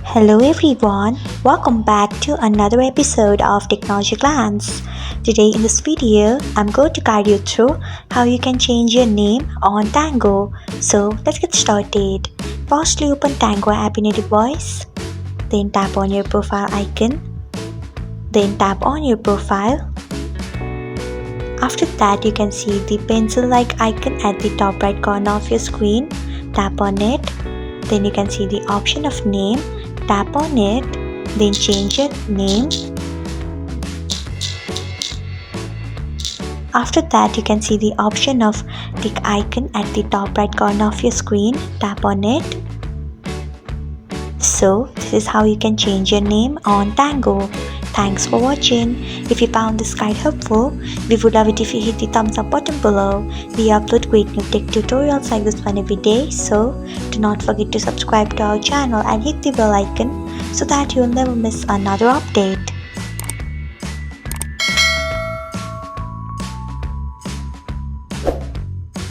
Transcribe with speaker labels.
Speaker 1: Hello everyone, welcome back to another episode of Technologyglance. Today in this video, I'm going to guide you through how you can change your name on Tango. So let's get started. Firstly, open Tango app in your device. Then tap on your profile icon. Then tap on your profile. After that, you can see the pencil-like icon at the top right corner of your screen. Tap on it. Then you can see the option of name. Tap on it, then change your name. After that, you can see the option of tick icon at the top right corner of your screen. Tap on it. So this is how you can change your name on Tango. Thanks for watching. If you found this guide helpful, we would love it if you hit the thumbs up button below. We upload great new tech tutorials like this one every day, so do not forget to subscribe to our channel and hit the bell icon so that you'll never miss another update.